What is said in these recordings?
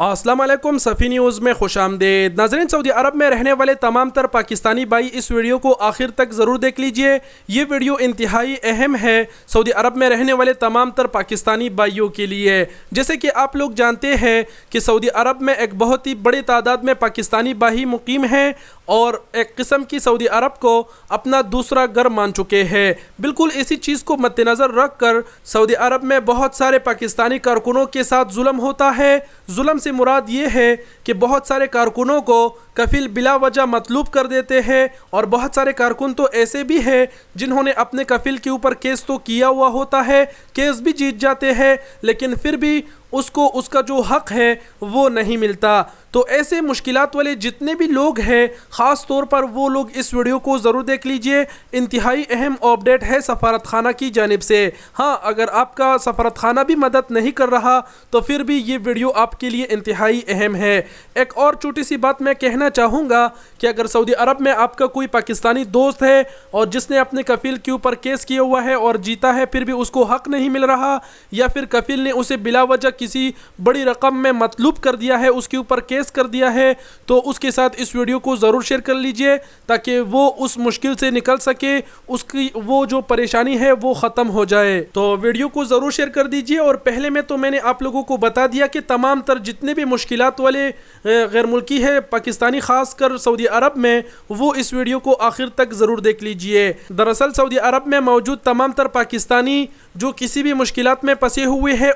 अस्सलाम वालेकुम, सफ़ी न्यूज़ में खुश आमदेद। नाज़रीन, सऊदी अरब में रहने वाले तमाम तर पाकिस्तानी भाई इस वीडियो को आखिर तक ज़रूर देख लीजिए। ये वीडियो इंतहाई अहम है सऊदी अरब में रहने वाले तमाम तर पाकिस्तानी भाइयों के लिए। जैसे कि आप लोग जानते हैं कि सऊदी अरब में एक बहुत ही बड़ी तादाद में पाकिस्तानी भाई मुकीम हैं और एक किस्म की सऊदी अरब को अपना दूसरा घर मान चुके हैं। बिल्कुल इसी चीज़ को मद्देनज़र रख कर सऊदी अरब में बहुत सारे पाकिस्तानी कारकुनों के साथ जुल्म होता है। जुल्म से मुराद ये है कि बहुत सारे कारकुनों को कफिल बिला वजह मतलूब कर देते हैं और बहुत सारे कारकुन तो ऐसे भी हैं जिन्होंने अपने कफिल के ऊपर केस तो किया हुआ होता है, केस भी जीत जाते हैं, लेकिन फिर भी उसको उसका जो हक़ है वो नहीं मिलता। तो ऐसे मुश्किलात वाले जितने भी लोग हैं, ख़ास तौर पर वो लोग इस वीडियो को ज़रूर देख लीजिए। इंतहाई अहम अपडेट है सफारत खाना की जानिब से। हाँ, अगर आपका सफारत खाना भी मदद नहीं कर रहा तो फिर भी ये वीडियो आपके लिए इंतहाई अहम है। एक और छोटी सी बात मैं कहना चाहूँगा कि अगर सऊदी अरब में आपका कोई पाकिस्तानी दोस्त है और जिसने अपने कफिल के ऊपर केस किया हुआ है और जीता है, फिर भी उसको हक़ नहीं मिल रहा, या फिर कफिल ने उसे बिला वजह किसी बड़ी रकम में मतलूब कर दिया है, उसके ऊपर केस कर दिया है, तो उसके साथ इस वीडियो को ज़रूर शेयर कर लीजिए ताकि वो उस मुश्किल से निकल सके, उसकी वो जो परेशानी है वो ख़त्म हो जाए। तो वीडियो को ज़रूर शेयर कर दीजिए। और पहले में तो मैंने आप लोगों को बता दिया कि तमाम तर जितने भी मुश्किलात वाले गैर मुल्की है पाकिस्तानी, ख़ास कर सऊदी अरब में, वो इस वीडियो को आखिर तक ज़रूर देख लीजिए। दरअसल सऊदी अरब में मौजूद तमाम तर पाकिस्तानी जो किसी भी मुश्किलात में फंसे हुए हैं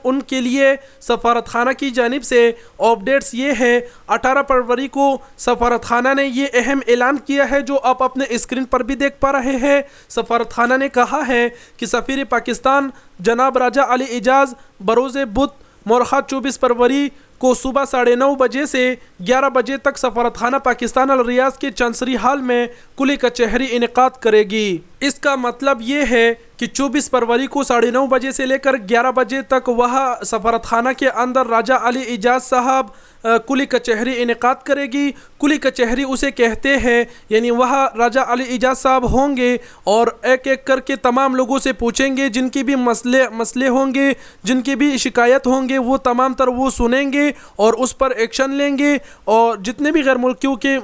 उनके लिए सफारत खाना की जानिब से अपडेट्स ये है। 18 फरवरी को सफारत खाना ने ये अहम ऐलान किया है जो आप अपने स्क्रीन पर भी देख पा रहे हैं। सफारत खाना ने कहा है कि सफ़ीर पाकिस्तान जनाब राजा अली इजाज़ बरोज़ बुध मोरखा 24 फरवरी को सुबह 9:30 बजे से 11 बजे तक सफारत खाना पाकिस्तान अल रियाज के चांसरी हाल में कुली कचहरी इनेकाद करेगी। इसका मतलब ये है कि 24 फरवरी को 9:30 बजे से लेकर 11 बजे तक वह सफारत खाना के अंदर राजा अली इजाज़ साहब कुली कचहरी इनेकाद करेगी। कुली कचहरी उसे कहते हैं, यानी वह राजा अली इजाज़ साहब होंगे और एक एक करके तमाम लोगों से पूछेंगे, जिनकी भी मसले होंगे, जिनकी भी शिकायत होंगे, वो तमाम तर वो सुनेंगे और उस पर एक्शन लेंगे। और जितने भी गैर मुल्कियों के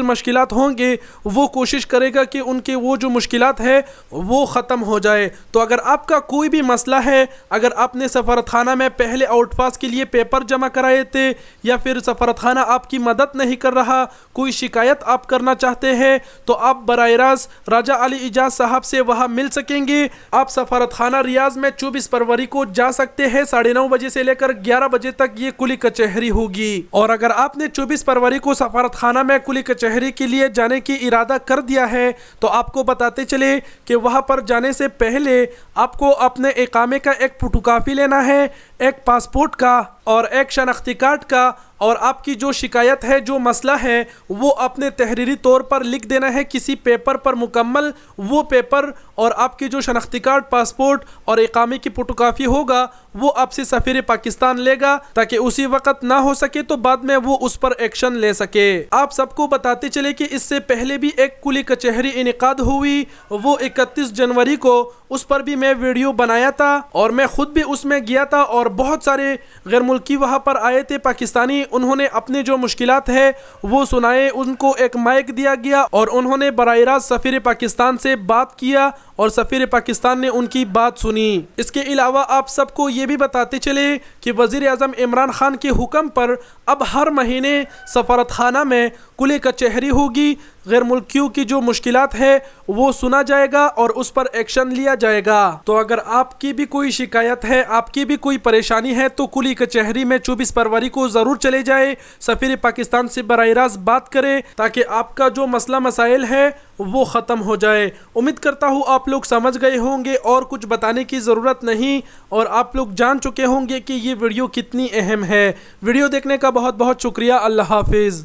मुश्किलात होंगे वो कोशिश करेगा कि उनके वो जो मुश्किलात है वो ख़त्म हो जाए। तो अगर आपका कोई भी मसला है, अगर आपने सफारत खाना में पहले आउटपास के लिए पेपर जमा कराए थे या फिर सफारत खाना आपकी मदद नहीं कर रहा, कोई शिकायत आप करना चाहते हैं, तो आप बराह रास्त राजा अली इजाज़ साहब से वहाँ मिल सकेंगे। आप सफारत खाना रियाज में 24 फरवरी को जा सकते हैं। 9:30 बजे से लेकर 11 बजे तक ये कुली कचहरी होगी। और अगर आपने 24 फरवरी को सफारत खाना में कुली कचहरी के लिए जाने की इरादा कर दिया है, तो आपको बताते चले कि वहाँ पर जाने से पहले आपको अपने इकामे का एक फोटोकॉपी लेना है, एक पासपोर्ट का और एक शनाख्ती कार्ड का, और आपकी जो शिकायत है, जो मसला है, वो अपने तहरीरी तौर पर लिख देना है किसी पेपर पर मुकम्मल। वो पेपर और आपकी जो शनाख्ती कार्ड, पासपोर्ट और इकामे की फोटोकॉपी होगा वो आपसे सफ़ीर पाकिस्तान लेगा ताकि उसी वक्त ना हो सके तो बाद में वो उस पर एक्शन ले सके। आप सबको बताते चले कि इससे पहले भी एक कुली कचहरी इनेकाद हुई, वो 31 जनवरी को, उस पर भी मैं वीडियो बनाया था और मैं खुद भी उसमें गया था और बहुत सारे गैर मुल्की वहाँ पर आए थे पाकिस्तानी। उन्होंने अपने जो मुश्किलात है वो सुनाए, उनको एक माइक दिया गया और उन्होंने बराह रास्त सफ़ीर पाकिस्तान से बात किया और सफ़ीर पाकिस्तान ने उनकी बात सुनी। इसके अलावा आप सबको ये भी बताते चले कि वज़ीर आज़म इमरान खान के हुक्म पर अब हर महीने सफारत खाना में कुली कचहरी होगी। गैर मुल्कियों की जो मुश्किलात है वो सुना जाएगा और उस पर एक्शन लिया जाएगा। तो अगर आपकी भी कोई शिकायत है, आपकी भी कोई परेशानी है, तो कुली कचहरी में 24 फरवरी को ज़रूर चले जाए, सफ़ीर पाकिस्तान से बराह रास्त बात करें ताकि आपका जो मसला मसाइल है वो ख़त्म हो जाए। उम्मीद करता हूँ आप लोग समझ गए होंगे और कुछ बताने की ज़रूरत नहीं, और आप लोग जान चुके होंगे कि ये वीडियो कितनी अहम है। वीडियो देखने का बहुत बहुत शुक्रिया। अल्लाह हाफिज़।